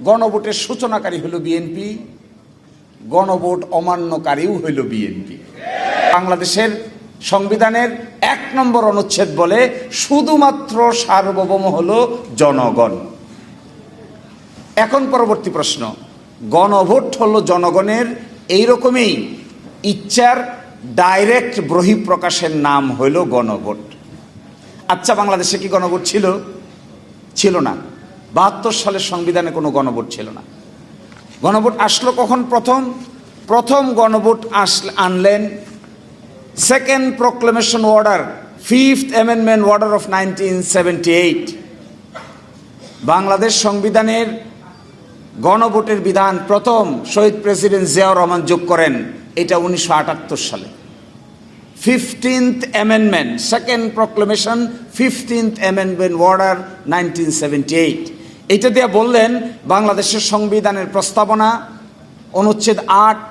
গণভোটের সূচনাকারী হলো বিএনপি, গণভোট অমান্যকারীও হইল বিএনপি। বাংলাদেশের সংবিধানের 1 নম্বর অনুচ্ছেদ বলে শুধুমাত্র সার্বভৌম হলো জনগণ। এখন পরবর্তী প্রশ্ন, গণভোট হলো জনগণের এইরকমই ইচ্ছার ডাইরেক্ট বহিঃপ্রকাশের নাম হইল গণভোট। আচ্ছা, বাংলাদেশে কি গণভোট ছিল? ছিল না। 72 সালের সংবিধানে কোনো গণভোট ছিল না। গণভোট আসলো কখন? প্রথম গণভোট আনলেন second proclamation order, 5th amendment order of 1978। Bangladesh সংবিধানের গণভোটের বিধান প্রথম শহীদ প্রেসিডেন্ট জিয়াউর রহমান যোগ করেন, এটা 1978 সালে। 15th amendment, second proclamation, 15th amendment order 1978। এটা দিয়ে বললেন বাংলাদেশের সংবিধানের প্রস্তাবনা, অনুচ্ছেদ 8,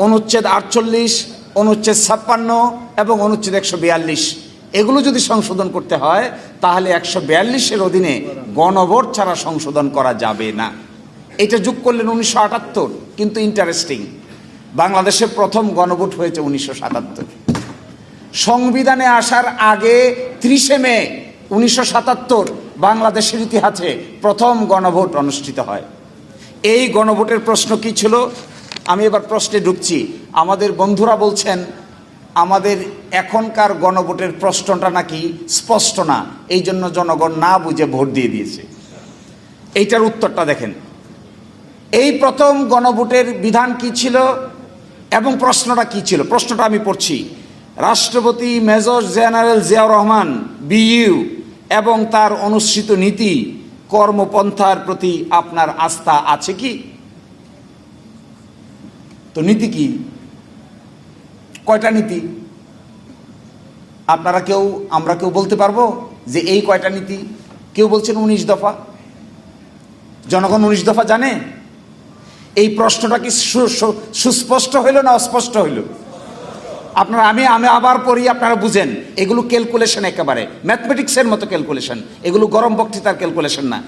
অনুচ্ছেদ 48, অনুচ্ছেদ 56 এবং অনুচ্ছেদ 142, এগুলো যদি সংশোধন করতে হয় তাহলে 142-এর অধীনে গণভোট ছাড়া সংশোধন করা যাবে না। এটা যোগ করলেন 1978। কিন্তু ইন্টারেস্টিং, বাংলাদেশে প্রথম গণভোট হয়েছে 1977। সংবিধানে আসার আগে 30 মে 1977 বাংলাদেশের ইতিহাসে প্রথম গণভোট অনুষ্ঠিত হয়। এই গণভোটের প্রশ্ন কি ছিল? আমি এবার প্রশ্নে ঢুকছি। আমাদের বন্ধুরা বলছেন আমাদের এখনকার গণভোটের প্রশ্নটা নাকি স্পষ্ট না, এই জন্য জনগণ না বুঝে ভোট দিয়ে দিয়েছে। এইটার উত্তরটা দেখেন। এই প্রথম গণভোটের বিধান কি ছিল এবং প্রশ্নটা কি ছিল? প্রশ্নটা আমি পড়ছি। রাষ্ট্রপতি major general Ziaur Rahman BU এবং তার অনুসৃত নীতি কর্মপন্থার প্রতি আপনার আস্থা আছে কি? তো নীতি কি? কয়টা নীতি? আপনারা আমরা কেউ বলতে পারবো যে এই কয়টা নীতি? কেউ বলছেন 19 দফা। জনগণ 19 দফা জানে? এই প্রশ্নটা কি সুস্পষ্ট হইল না অস্পষ্ট হইল? আপনারা আমি আবার পড়ি, আপনারা বুঝেন। এগুলো ক্যালকুলেশন, একেবারে ম্যাথমেটিক্সের মতো ক্যালকুলেশন, এগুলো গরম বক্তৃতার ক্যালকুলেশন না।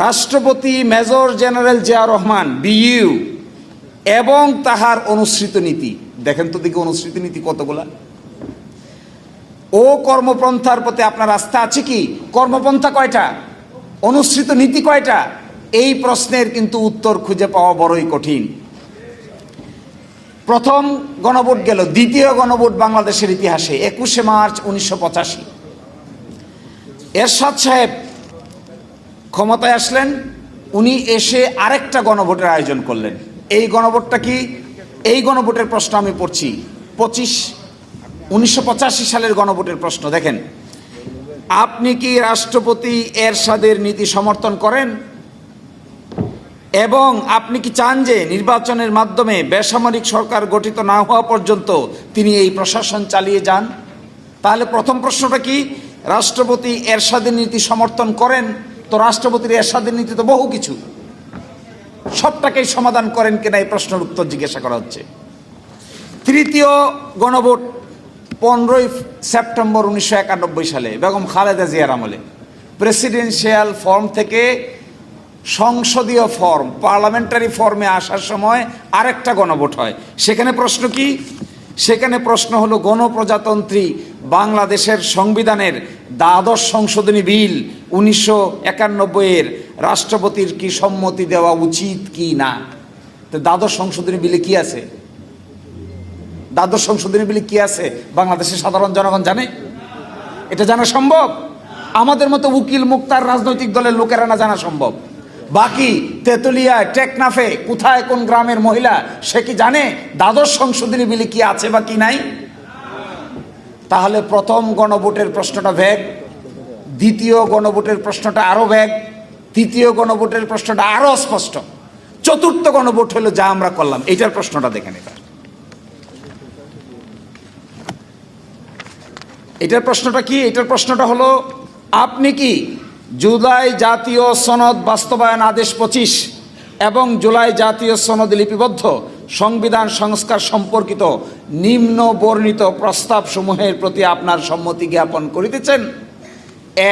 রাষ্ট্রপতি major general Ziaur Rahman BU এবং তাহার অনুসৃত নীতি, দেখেন তো দেখি অনুসৃত নীতি কতগুলা। ও কর্মপন্থার প্রতি আপনার আস্থা আছে কি? কর্মপন্থা কয়টা? অনুসৃত নীতি কয়টা? এই প্রশ্নের কিন্তু উত্তর খুঁজে পাওয়া বড়ই কঠিন। প্রথম গণভোট গেল। দ্বিতীয় গণভোট বাংলাদেশের ইতিহাসে 21 মার্চ 1985। এরশাদ সাহেব ক্ষমতায় আসলেন, উনি এসে আরেকটা গণভোটের আয়োজন করলেন। এই গণভোটটা কি? এই গণভোটের প্রশ্ন আমি পড়ছি। 1985 সালের গণভোটের প্রশ্ন দেখেন। আপনি কি রাষ্ট্রপতি এরশাদের নীতি সমর্থন করেন এবং আপনি কি চান যে নির্বাচনের মাধ্যমে বেসামরিক সরকার গঠিত না হওয়া পর্যন্ত তিনি এই প্রশাসন চালিয়ে যান? তাহলে প্রথম প্রশ্নটা কি? রাষ্ট্রপতি এরশাদের নীতি সমর্থন করেন? তো রাষ্ট্রপতির এরশাদের নীতি তো বহু কিছু, সবটাকেই সমাধান করেন কিনা এই প্রশ্নের উত্তর জিজ্ঞাসা করা হচ্ছে। তৃতীয় গণভোট 15 সেপ্টেম্বর 1991 সালে বেগম খালেদা জিয়ার আমলে। প্রেসিডেন্সিয়াল ফর্ম থেকে সংসদীয় ফর্ম, পার্লামেন্টারি ফর্মে আসার সময় আরেকটা গণভোট হয়। সেখানে প্রশ্ন কি? সেখানে প্রশ্ন হলো গণপ্রজাতন্ত্রী বাংলাদেশের সংবিধানের 12 সংশোধনী বিল 1991-এর রাষ্ট্রপতির কি সম্মতি দেওয়া উচিত কি না? তো 12 সংশোধনী বিলে কি আছে? 12 সংশোধনী বিলে কি আছে বাংলাদেশের সাধারণ জনগণ জানে? এটা জানা সম্ভব? আমাদের মতো উকিল মুক্তার রাজনৈতিক দলের লোকেরা না জানা সম্ভব? বাকি তেতুলিয়ায়, টেকনাফে, কোথায় কোন গ্রামের মহিলা সে কি জানে 12 সংশোধনী বিলে কি আছে বা কি নাই? তাহলে প্রথম গণভোটের প্রশ্নটা ভ্যাগ, দ্বিতীয় গণভোটের প্রশ্নটা আরো ভ্যাগ, তৃতীয় গণভোটের প্রশ্নটা আরো স্পষ্ট, চতুর্থ গণভোট হলো যা আমরা করলাম। এইটার প্রশ্নটা দেখেন। এটার প্রশ্নটা কি? এটার প্রশ্নটা হলো আপনি কি জুলাই জাতীয় সনদ বাস্তবায়ন আদেশ 25 এবং জুলাই জাতীয় সনদে লিপিবদ্ধ সংবিধান সংস্কার সম্পর্কিত নিম্ন বর্ণিত প্রস্তাব সমূহের প্রতি আপনার সম্মতি জ্ঞাপন করিতেছেন?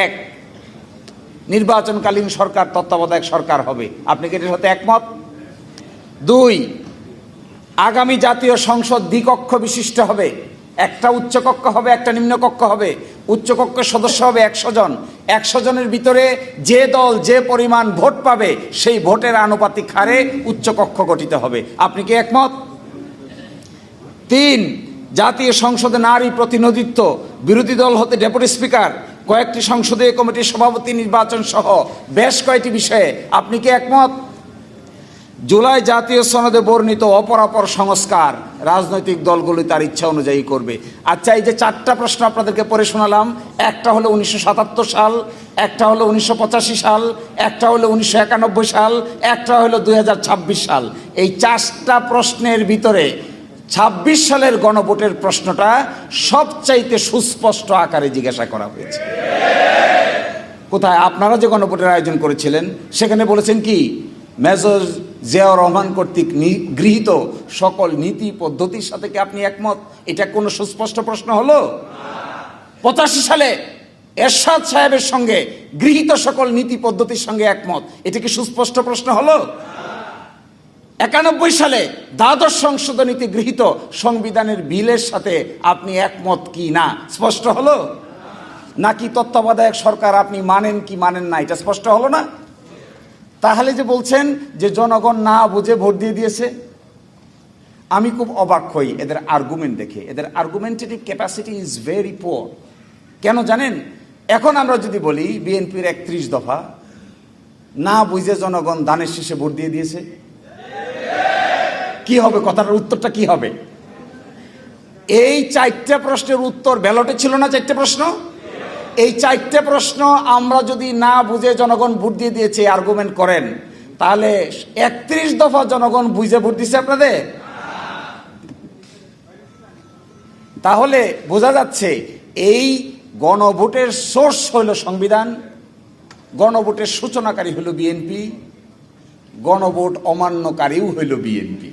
1, নির্বাচনকালীন সরকার তত্ত্বাবধায়ক সরকার হবে। আপনি কি এটার সাথে একমত? 2, আগামী জাতীয় সংসদ দ্বিকক্ষ বিশিষ্ট হবে। একটা উচ্চকক্ষ হবে, একটা নিম্নকক্ষ হবে। উচ্চকক্ষের সদস্য হবে 100 জন। 100 জনের ভিতরে যে দল যে পরিমাণ ভোট পাবে সেই ভোটের আনুপাতিক হারে উচ্চকক্ষ গঠিত হবে। আপনি কি একমত? 3, জাতীয় সংসদে নারী প্রতিনিধিত্ব, বিরোধী দল হতে ডেপুটি স্পিকার, কয়েকটি সংসদীয় কমিটির সভাপতি নির্বাচন সহ বেশ কয়েকটি বিষয়ে আপনি কি একমত? জুলাই জাতীয় সনদে বর্ণিত অপরাপর সংস্কার রাজনৈতিক দলগুলি তার ইচ্ছা অনুযায়ী করবে। আচ্ছা, এই যে 4টা প্রশ্ন আপনাদেরকে পড়ে শোনালাম, একটা হলো 1977 সাল, একটা হলো 1985 সাল, একটা হলো 1991 সাল, একটা হলো 2026 সাল। এই 4টা প্রশ্নের ভিতরে 26 সালের গণভোটের প্রশ্নটা সবচাইতে সুস্পষ্ট আকারে জিজ্ঞাসা করা হয়েছে। কোথায়? আপনারা যে গণভোটের আয়োজন করেছিলেন সেখানে বলেছেন কি, মেজর জিয়াউর রহমান কর্তৃক গৃহীত সকল নীতি পদ্ধতির সাথে কি আপনি একমত? এটা কোনো সুস্পষ্ট প্রশ্ন হলো? 85 সালে এরশাদ সাহেবের সঙ্গে গৃহীত সকল নীতি পদ্ধতির সঙ্গে একমত, এটা কি সুস্পষ্ট প্রশ্ন হলো? 91 সালে দ্বাদশ সংশোধনীতে গৃহীত সংবিধানের বিলের সাথে আপনি একমত কি না স্পষ্ট হলো? নাকি তত্ত্বাবধায়ক সরকার আপনি মানেন কি মানেন না এটা স্পষ্ট হলো না? তাহলে যে বলছেন যে জনগণ না বুঝে ভোট দিয়ে দিয়েছে, আমি খুব অবাক হই এদের আর্গুমেন্ট দেখে। এদের argumentative capacity is very poor. কেন জানেন? এখন আমরা যদি বলি বিএনপির 31 দফা না বুঝে জনগণ দানের শীষে ভোট দিয়ে দিয়েছে, কি হবে? কথাটার উত্তরটা কি হবে? এই 4টা প্রশ্নের উত্তর ব্যালটে ছিল না? 4টে প্রশ্ন, এই 4টে প্রশ্ন আমরা যদি না বুঝে জনগণ ভোট দিয়ে দিয়েছে আর্গুমেন্ট করেন, তাহলে 31 দফা জনগণ বুঝে ভোট দিচ্ছে আপনাদের? তাহলে বোঝা যাচ্ছে এই গণভোটের সোর্স হইল সংবিধান, গণভোটের সূচনাকারী হইল বিএনপি, গণভোট অমান্যকারীও হইল বিএনপি।